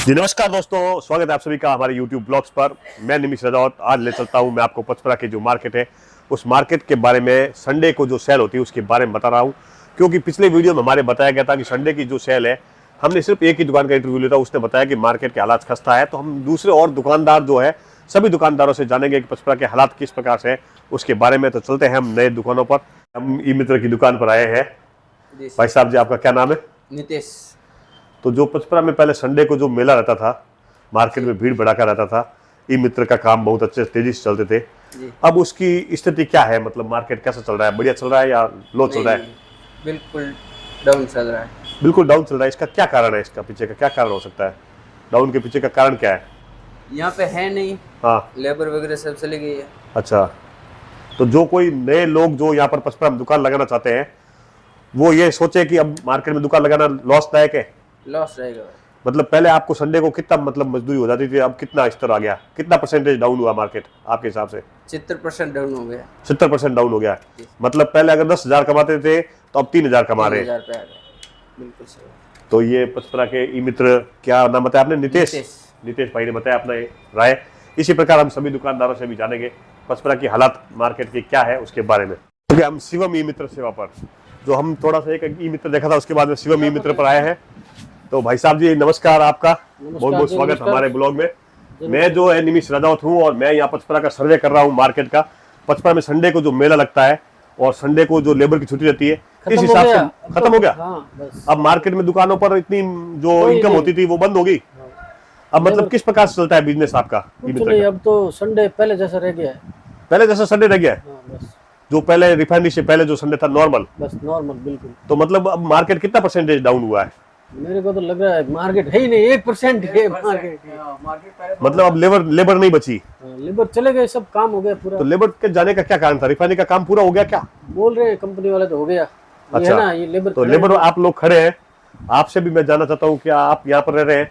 जी नमस्कार दोस्तों, स्वागत है आप सभी का हमारे YouTube ब्लॉग्स पर। मैं निमिष राजौत आज ले चलता हूं मैं आपको पचपरा की जो मार्केट है उस मार्केट के बारे में, संडे को जो सेल होती है उसके बारे में बता रहा हूं। क्योंकि पिछले वीडियो में हमारे बताया गया था कि संडे की जो सेल है, हमने सिर्फ एक ही दुकान का इंटरव्यू लिया था, उसने बताया कि मार्केट के हालात खस्ता है। तो हम दूसरे और दुकानदार जो है सभी दुकानदारों से जानेंगे कि पचपरा के हालात किस प्रकार से है उसके बारे में। तो चलते हैं हम नए दुकानों पर। हम ई मित्र की दुकान पर आए हैं। भाई साहब जी, आपका क्या नाम है? नितेश। तो जो पचपरा में पहले संडे को जो मेला रहता था, मार्केट में भीड़ भड़ाका रहता था, ई मित्र का काम बहुत अच्छे तेजी से चलते थे। अब उसकी स्थिति क्या है? मतलब मार्केट कैसा चल रहा है? बढ़िया चल रहा है या लो चल रहा है? बिल्कुल डाउन चल रहा है। बिल्कुल डाउन चल रहा है। इसका क्या कारण है? इसका पीछे का क्या कारण हो सकता है? डाउन के पीछे का कारण क्या है? यहाँ पे है नहीं। हाँ, लेबर वगैरह सब चली गई है। अच्छा। तो जो कोई नए लोग जो यहाँ पर पचपरा में दुकान लगाना चाहते हैं, वो ये सोचे कि अब मार्केट में दुकान लगाना लॉसदायक है। लॉस रहेगा। मतलब पहले आपको संडे को कितना मतलब मजदूरी हो जाती थी, अब कितना स्तर आ गया? कितना परसेंटेज डाउन हुआ मार्केट आपके हिसाब से? 70% डाउन हो गया। 70% डाउन हो गया है। मतलब पहले अगर 10,000 कमाते थे तो अब 3,000 कमा रहे हैं। 3,000 पे आ गया। बिल्कुल सही। तो ये पचपरा के ई मित्र, क्या नाम बताया आपने? नितेश भाई ने बताया अपना राय। इसी प्रकार हम सभी दुकानदारों से भी जानेंगे पचपरा की हालात मार्केट की क्या है उसके बारे में। क्योंकि हम शिवम ई मित्र सेवा पर, जो हम थोड़ा सा एक ई मित्र देखा था उसके बाद में शिवम ई मित्र पर आए हैं। तो भाई साहब जी नमस्कार, आपका बहुत बहुत स्वागत हमारे ब्लॉग में। मैं जो है निमिष राजौत हूँ और मैं यहाँ पचपरा का सर्वे कर रहा हूँ मार्केट का। पचपरा में संडे को जो मेला लगता है और संडे को जो लेबर की छुट्टी रहती है, इस हिसाब से खत्म हो गया। अब मार्केट में दुकानों पर इतनी जो इनकम होती थी वो बंद हो गई। अब मतलब किस प्रकार से चलता है बिजनेस आपका? अब तो संडे पहले जैसा रह गया है। पहले जैसा संडे रह गया है? बस जो पहले रिफाइनरी से पहले जो संडे था नॉर्मल, बस नॉर्मल बिल्कुल। तो मतलब अब मार्केट कितना परसेंटेज डाउन हुआ है? मेरे को तो लग रहा है मार्केट है ही नहीं, 1% है मार्केट। मतलब अब लेबर नहीं बची। लेबर चले गए, सब काम हो गया पूरा। तो लेबर के जाने का क्या कारण था? रिफाइनरी का काम पूरा हो गया क्या? बोल रहे हैं कंपनी वाले तो हो गया। अच्छा, है ना, ये लेबर तो लेबर आप लोग खड़े हैं। आपसे भी मैं जानना चाहता हूँ, क्या आप यहाँ पर रह रहे हैं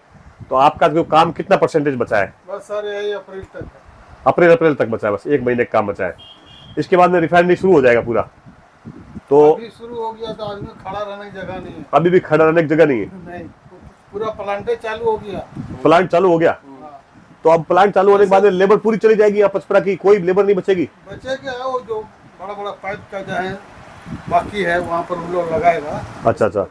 तो आपका जो काम कितना परसेंटेज बचा है? बस सर यही अप्रैल तक। अप्रैल तक बचा है, बस 1 महीने का काम बचा है। इसके बाद में रिफाइनरी शुरू हो जाएगा पूरा। तो अभी शुरू हो गया तो आदमी खड़ा रहने की जगह नहीं है। अभी भी खड़ा रहने की जगह नहीं है। नहीं, पूरा प्लांटे चालू हो गया। प्लांट चालू हो गया। तो अब प्लांट चालू होने के बाद में लेबर पूरी चली जाएगी यहाँ पचपरा की? कोई लेबर नहीं बचेगी? बचे क्या है, वो जो बड़ा बड़ा पाइप का जो है बाकी है वहाँ पर हम लोग लगाएगा। अच्छा।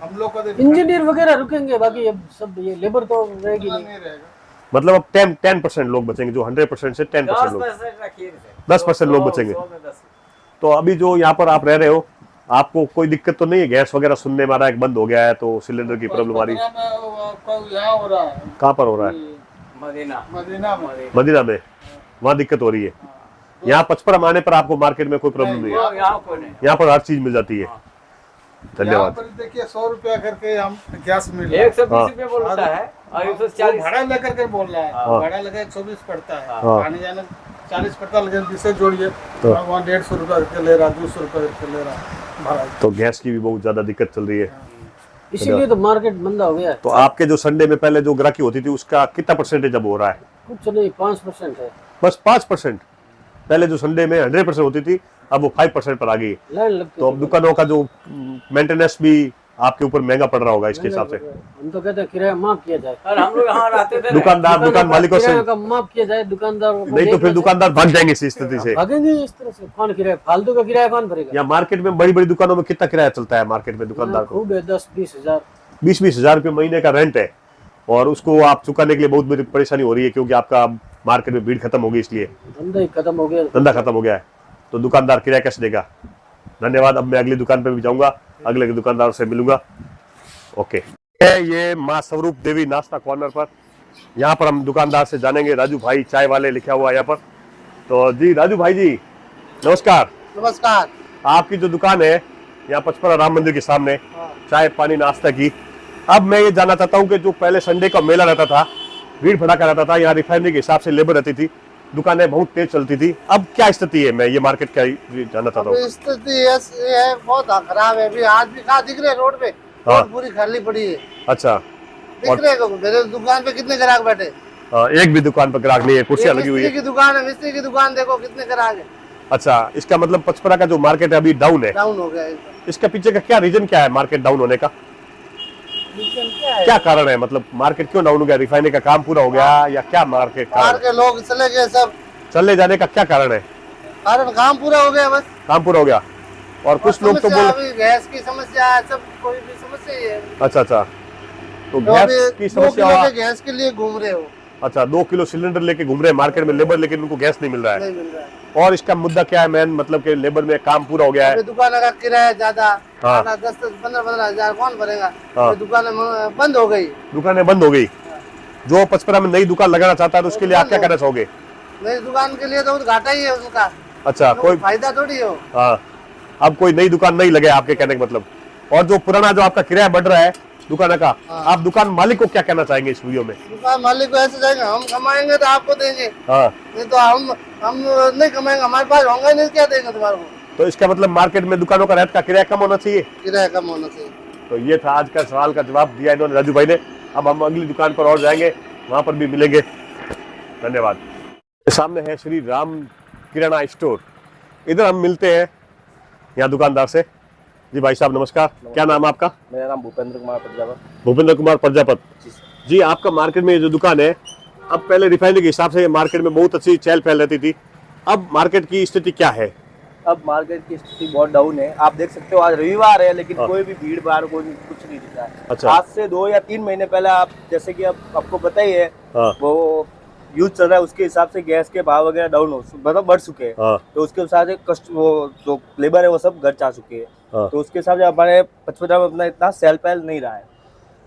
हम लोग का इंजीनियर वगैरह रुकेंगे, बाकी अब सब ये लेबर तो रहेगी नहीं। रहेगा। मतलब अब 10% लोग बचेंगे, जो 100% से 10% लोग, 10% लोग बचेंगे। तो अभी जो यहाँ पर आप रह रहे हो, आपको कोई दिक्कत तो नहीं है? गैस वगैरह सुनने में आ रहा है बंद हो गया है, तो सिलेंडर की प्रॉब्लम आ रही है। यहाँ हो रहा है। कहाँ पर हो रहा है? मदीना में। वहाँ दिक्कत हो रही है। यहाँ पचपरा में आने पर आपको मार्केट में कोई प्रॉब्लम नहीं है? यहाँ पर हर चीज मिल जाती है। धन्यवाद। देखिए 100 रुपया करके हम गैस मिल 120 रुपये बोलता है और 140 भाड़ा लेकर के बोल रहा है। भाड़ा लगा 120 पड़ता है, आने जाने 40 पड़ता है, लेकिन जिसे जोड़िए तो वहाँ 150 रुपया करके ले रहा, 200 रुपया करके ले रहा भाड़ा। तो गैस की भी बहुत ज्यादा दिक्कत चल रही है, इसीलिए तो मार्केट मंदा हो गया है। तो आपके जो संडे में पहले जो ग्राहकी होती थी उसका कितना परसेंटेज अब हो रहा है? कुछ नहीं, 5% है बस 5%। पहले जो संडे में 100% होती थी, अब वो 5% पर आ गई। लाइन लगती तो अब दुकानों का जो मेंटेनेंस भी आपके ऊपर महंगा पड़ रहा होगा इसके हिसाब से। हम तो कहते हैं किराया माफ किया जाए। और हम लोग यहाँ रहते थे। दुकान मालिकों से किराया का माफ किया जाए दुकानदार को। नहीं तो फिर दुकानदार भाग जाएंगे इस स्थिति से। भागेंगे इस तरह से। कौन किराया, फालतू का किराया कौन भरेगा? या मार्केट में बड़ी बड़ी दुकानों में कितना किराया चलता है मार्केट में दुकानदार को? खूब है, 10-20 हजार। 20-20 हजार रुपये महीने का रेंट है, और उसको आप चुकाने के लिए बहुत बड़ी परेशानी हो रही है, क्योंकि आपका मार्केट में भीड़ खत्म होगी, इसलिए धंधा ही खत्म हो गया। धंधा खत्म हो गया है। तो दुकानदार किराया कैसे देगा? धन्यवाद। अब मैं अगली दुकान पे भी जाऊंगा, अगले दुकानदार से मिलूंगा। ओके। ये माँ स्वरूप देवी नाश्ता कॉर्नर पर, यहाँ पर हम दुकानदार से जानेंगे। राजू भाई चाय वाले लिखा हुआ है यहाँ पर। तो जी राजू भाई जी नमस्कार। नमस्कार। आपकी जो दुकान है यहाँ पचपरा राम मंदिर के सामने, चाय पानी नाश्ता की, अब मैं ये जानना चाहता हूँ कि जो पहले संडे का मेला रहता था, भीड़ भड़ाका रहता था, यहाँ रिफाइनरी के हिसाब से लेबर रहती थी, दुकानें बहुत तेज चलती थी, अब क्या स्थिति है? मैं ये मार्केट का जानना चाहता हूँ। स्थिति है बहुत खराब है। अभी आज भी कहाँ दिख रहे रोड पे? रोड पूरी खाली पड़ी है। अच्छा, दिख रहे हैं मेरे दुकान पे कितने ग्राहक बैठे? एक भी दुकान पर ग्राहक नहीं है, कुर्सियां लगी हुई है। मिस्त्री की दुकान है, मिस्त्री की दुकान देखो कितने ग्राहक है। अच्छा, इसका मतलब पचपरा का जो मार्केट है अभी डाउन है। डाउन हो गया है। इसका पीछे का क्या रीजन क्या है मार्केट डाउन होने का? क्या कारण है, मतलब मार्केट क्यों डाउन हो गया? रिफाइनरी का काम पूरा हो गया या क्या मार्केट बाहर के लोग चले गए सब, चलने जाने का क्या कारण है? कारण काम पूरा हो गया बस। काम पूरा हो गया। और कुछ लोग तो बोल, अभी गैस की समस्या है, सब कोई भी समस्या ही है। अच्छा अच्छा, तो तो गैस अभी की 2 समस्या। किलो के गैस के लिए घूम रहे हो। अच्छा, 2 किलो सिलेंडर लेके घूम रहे हैं मार्केट में लेबर, लेकिन उनको गैस नहीं मिल रहा है। नहीं मिल रहा है। और इसका मुद्दा क्या है मेन, मतलब कि लेबर में काम पूरा हो गया है। अभी दुकान का किराया ज्यादा, हाँ। 10-15 हजार कौन भरेगा? हाँ। अभी दुकानें बंद हो गई। दुकानें बंद हो गई। जो पचपरा में नई दुकान लगाना चाहता है तो उसके लिए आप क्या कहना चाहोगे? नई दुकान के लिए तो घाटा ही है उनका, अच्छा, कोई फायदा थोड़ी हो। हाँ, अब कोई नई दुकान नहीं लगे आपके कहने का मतलब। और जो पुराना जो आपका किराया बढ़ रहा है दुकान का, आप दुकान मालिक को क्या कहना चाहेंगे इस वीडियो में? दुकान मालिक को ऐसे जाएंगे, हम कमाएंगे तो आपको देंगे, हाँ, नहीं तो हम नहीं कमाएंगे, हमारे पास होंगे नहीं, क्या देंगे तुम्हारे को? तो इसका मतलब मार्केट में दुकानों का रेट का किराया कम होना चाहिए। किराया कम होना चाहिए। तो ये था आज का सवाल का जवाब दिया इन्होंने राजू भाई ने। अब हम अगली दुकान पर और जाएंगे, वहां पर भी मिलेंगे। धन्यवाद। सामने है श्री राम किराना स्टोर, इधर हम मिलते हैं यहाँ दुकानदार से। जी भाई साहब नमस्कार, क्या नाम है आपका? मेरा नाम भूपेंद्र कुमार प्रजापत। भूपेंद्र कुमार प्रजापत जी। आपका मार्केट में ये जो दुकान है, अब पहले रिफाइनरी के हिसाब से मार्केट में बहुत अच्छी चहल पहल रहती थी, अब मार्केट की स्थिति क्या है? अब मार्केट की स्थिति बहुत डाउन है। आप देख सकते हो आज रविवार है लेकिन हाँ। कोई भी भीड़ भाड़ कोई कुछ नहीं दिख रहा है। अच्छा। आज से 2 या 3 महीने पहले आप जैसे कि अब आपको पता ही है, हाँ। वो यूज चल रहा है, उसके हिसाब से गैस के भाव वगैरह डाउन हो मतलब बढ़ चुके हैं। हाँ। तो उसके हिसाब से कस्ट वो जो लेबर है वो सब घर जा चुके हैं। हाँ। तो उसके हिसाब से हमारे पचपन में अपना इतना सेल पहल नहीं रहा है।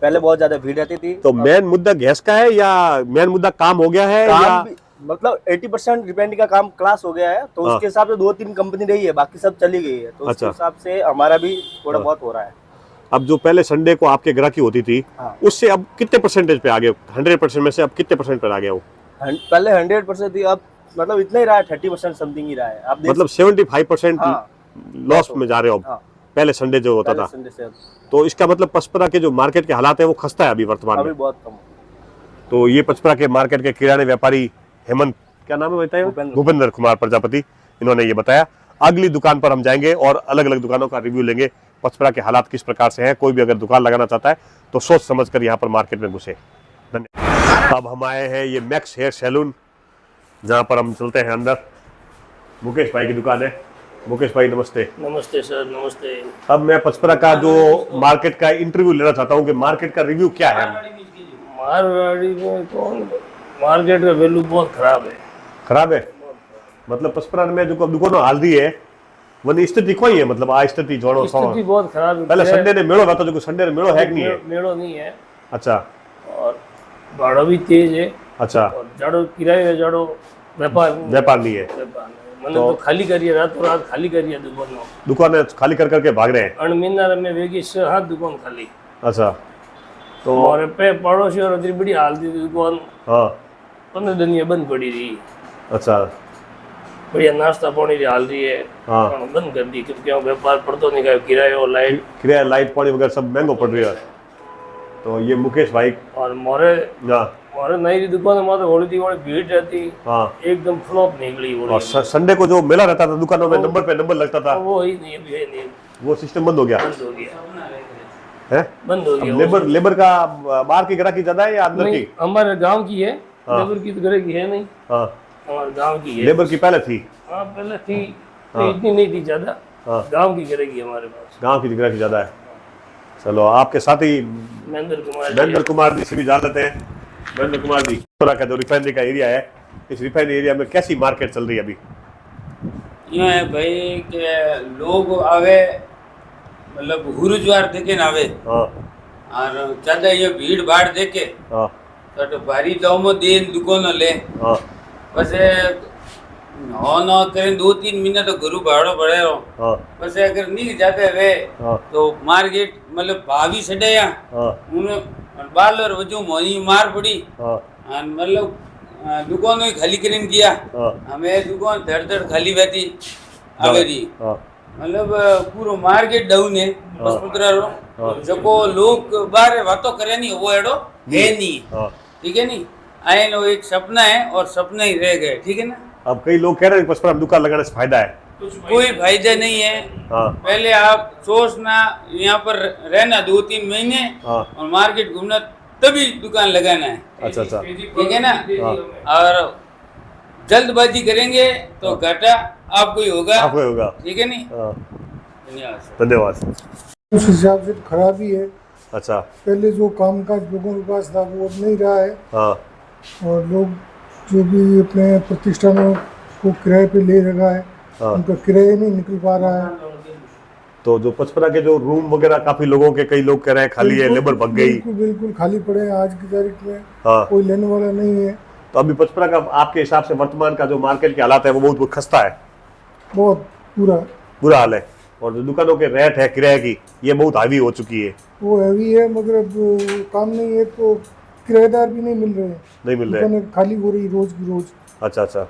पहले बहुत ज्यादा भीड़ रहती थी। तो मेन मुद्दा गैस का है या मेन मुद्दा काम हो गया है? काम या भी, मतलब 80% रिपेंडिंग का काम क्लास हो गया है। तो हाँ। उसके हिसाब से 2-3 कंपनी रही है, बाकी सब चली गई है। तो उसके अच्छा। हिसाब से हमारा भी थोड़ा हाँ। बहुत हो रहा है। अब जो पहले संडे को आपके ग्राहकी होती थी, हाँ। उससे अब कितने परसेंटेज पे आ गए? 100% में से अब कितने परसेंट पर आ गया वो? पहले 100% थी, अब मतलब इतना ही रहा है, 30% समथिंग ही रहा है। आप देख मतलब 75% हाँ। लॉस में जा रहे हो अब। हाँ। पहले संडे जो होता पहले था, संडे से अब तो इसका मतलब पचपरा के जो मार्केट के हालात है वो खस्ता है अभी वर्तमान अभी में। बहुत कम। तो ये पचपरा के मार्केट के किराने व्यापारी हेमंत, क्या नाम है बताइए? भूपेंद्र कुमार प्रजापति, इन्होंने ये बताया। अगली दुकान पर हम जाएंगे और अलग अलग दुकानों का रिव्यू लेंगे, पचपरा के हालात किस प्रकार से हैं। कोई भी अगर दुकान लगाना चाहता है तो सोच समझ कर यहाँ पर मार्केट में घुसे। धन्यवाद। अब हम आए हैं ये मैक्स हेयर सैलून, जहाँ पर हम चलते हैं अंदर। मुकेश भाई की दुकान है। मुकेश भाई नमस्ते। नमस्ते सर, नमस्ते। अब मैं पचपरा का जो मार्केट का इंटरव्यू लेना चाहता हूँ कि मार्केट का रिव्यू क्या है? मारवाड़ी में कौन, मार्केट का वैल्यू बहुत खराब है। खराब है मतलब पचपरा में जो दुकानों हाल दी है वनी स्थिति कोई है, मतलब आ स्थिति जोड़ो स्थिति बहुत खराब है। पहले संडे ने मेड़ो था, जो संडे ने मेड़ो है कि नहीं है? मेड़ो नहीं है। अच्छा। और भाड़ा भी तेज है। अच्छा। और जाड़ो किराए जाड़ो व्यापार नहीं है। मैंने तो खाली करिए, रातों रात खाली करिए दुकानें खाली कर करके भाग रहे हैं। अणमीना में वेगी 7 दुकान खाली। अच्छा। तो हमारे पे पड़ोसी और इतनी बड़ी हाल थी दुकान। हाँ। 15 दिन बंद पड़ी रही। अच्छा। बढ़िया नाश्ता पानी की हाल रही है। हाँ। बंद कर दी क्योंकि व्यापार पड़तो नहीं, किराए और किराया लाइट पानी वगैरह सब महंगो पड़ रही है। तो ये मुकेश भाई और मोरे नई दुकान में होली थी, बड़ी भीड़ रहती। हाँ। एकदम फ्लॉप निकली वो। और संडे को जो मेला रहता था दुकानों में, नंबर पे नंबर लगता था, वो ही नहीं, अभी है नहीं, वो सिस्टम बंद हो गया बंद हो गया है। बंद हो गया। लेबर का बाहर की ग्राहकी ज्यादा है या अंदर नहीं, की? हमारे गांव की है। हाँ। लेबर की तो घर की है नहीं। हाँ। हमारे गांव की है। लेबर की पहले थी। हाँ पहले थी। हाँ। इतनी नहीं थी ज्यादा। हाँ। गांव की गिरेगी हमारे पास। गांव की ग्राहकी ज्यादा है। चलो आपके साथ ही महेंद्र कुमार जी से भी जान लेते हैं। महेंद्र कुमार जी, पचपरा का जो रिफाइनरी का एरिया है, इस रिफाइनरी एरिया में कैसी मार्केट चल रही है अभी? यूँ है भाई कि लोग आवे, मतलब हुरुज्वार देखे ना आवे। हाँ। और ज्यादा ये भीड़ भाड़ देखे हाँ। तो भारी दाव में देन दुकान ले। हाँ। बस न करें 2-3 महीना तो गुरु भाड़ो बढ़े हो। हाँ। बस अगर नहीं जाते वे हाँ। तो मार्केट मतलब भावी छड़े या हाँ। उन्हें बाल और वजू मोनी मार पड़ी। हाँ। मतलब दुकान ही खाली करें किया। हाँ। हमें दुकान धड़ खाली बैठी आवेरी। हाँ। मतलब पूरो मार्केट डाउन है पचपरा रो। हाँ। जको लोग बाहर बातों करे नहीं वो एडो है नहीं। हाँ। ठीक है नहीं, आए लो एक सपना है और सपना ही रह गए। ठीक है ना। अब कई लोग कह रहे हैं पचपरा में दुकान लगाने से फायदा है, कोई फायदा नहीं है। हाँ पहले आप सोचना, यहाँ पर रहना 2-3 महीने हाँ और मार्केट घूमना, तभी दुकान लगाना है। अच्छा अच्छा ठीक है ना। और जल्दबाजी करेंगे तो घाटा आपको ही होगा। आपको होगा। ठीक है नहीं। हाँ धन्यवाद सर। धन्यवाद। उस हिसाब से खराबी है। अच्छा पहले जो कामकाज लोगों के पास था वो अब नहीं रहा है, हाँ और लोग जो भी अपने प्रतिष्ठानों को किराए पे ले रखा है, हाँ। उनका किराया नहीं निकल पा रहा है। तो जो पचपरा के जो रूम वगैरह काफी लोगों के, कई लोग कह रहे हैं खाली है, लेबर भग गई। बिल्कुल बिल्कुल खाली पड़े हैं आज की तारीख में। हाँ कोई लेने वाला नहीं है। तो अभी पचपरा का आपके हिसाब से वर्तमान का जो मार्केट के हालात है वो बहुत खस्ता है, बहुत बुरा हाल है। और जो दुकानों के रेट है किराए की, ये बहुत हावी हो चुकी है। वो हैवी है, मगर अब काम नहीं है तो किराएदार भी नहीं मिल रहे हैं, नहीं मिल रहे। दुकानें खाली हो रही रोज की रोज। अच्छा अच्छा।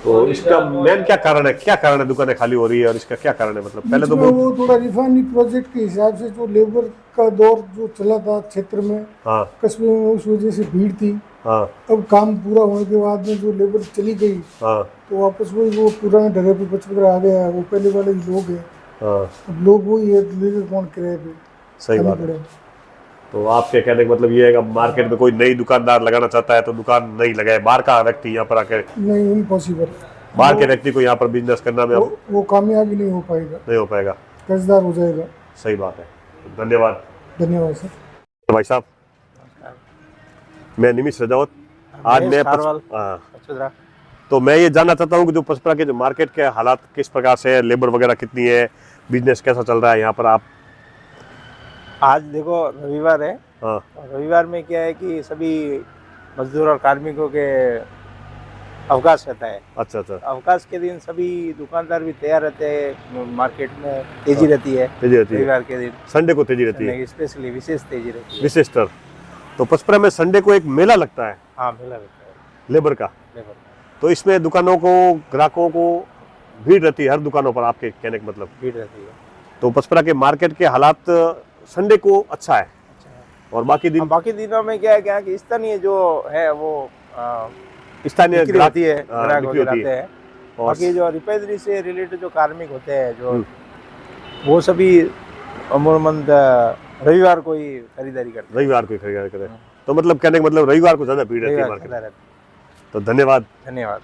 तो इसका मेन क्या कारण है, क्या कारण है दुकानें खाली हो रही है, और इसका क्या कारण है? मतलब पहले तो इसमें बहुत वो थोड़ा रिफाइनरी प्रोजेक्ट के हिसाब से जो लेबर का दौर जो चला था क्षेत्र में, हाँ कस्बे में, उस वजह से भीड़ थी। हाँ अब काम पूरा होने के बाद में जो लेबर चली गई हाँ तो वापस वही वो पुराने ढर्रे पे पचपरा आ गया है, वो पहले वाले ही लोग हैं। हाँ अब लोग वही है, लेकर कौन किराए पे सही खाली बात है। पड़े। तो आपके कहने का मतलब ये है कि मार्केट में कोई नई दुकानदार लगाना चाहता है तो दुकान नहीं लगाए, बाहर का व्यक्ति यहाँ पर आकर, नहीं, इम्पॉसिबल। बाहर के व्यक्ति को यहाँ पर बिजनेस करना में अब वो कामयाबी नहीं हो पाएगा, नहीं हो पाएगा। कर्जदार हो जाएगा। सही बात है। धन्यवाद धन्यवाद सर। तो भाई साहब, मैं निमिष रजावत, आज मैं हाँ, पचपदरा। तो मैं ये जानना चाहता हूँ कि जो पचपरा के जो मार्केट के हालात किस प्रकार से है, लेबर वगैरह कितनी है, बिजनेस कैसा चल रहा है यहाँ पर आप? आज देखो रविवार है, हाँ और रविवार में क्या है कि सभी मजदूर और कार्मिकों के अवकाश रहता है। अच्छा अच्छा। अवकाश के दिन सभी दुकानदार भी तैयार रहते हैं, मार्केट में तेजी रहती है। तेजी रहती है, रविवार के दिन संडे को तेजी रहती है, स्पेशली विशेष तेजी रहती है। विशेषतर। तो पचपरा में संडे को एक मेला लगता है हाँ, मेला लगता है लेबर का, लेबर। तो इसमें दुकानों को, ग्राहकों को भीड़ रहती है हर दुकानों पर, आपके कहने का मतलब? भीड़ रहती है। तो पचपरा के मार्केट के हालात संडे को अच्छा है, और बाकी दिन बाकी दिनों में क्या है कि स्थानीय जो है वो स्थानीय बिक्री होती है, हाँ, ग्राहक बिक्री होती आते है। हैं। और बाकी जो रिफाइनरी से रिलेटेड जो कार्मिक होते हैं, जो वो सभी अमूमन रविवार को ही खरीदारी करते हैं। रविवार को खरीदारी करें, तो मतलब कहने का मतलब रविवार को ज्यादा भीड़ रहती है रविवार मार्केट खुला में। रहता है। तो धन्यवाद। धन्यवाद।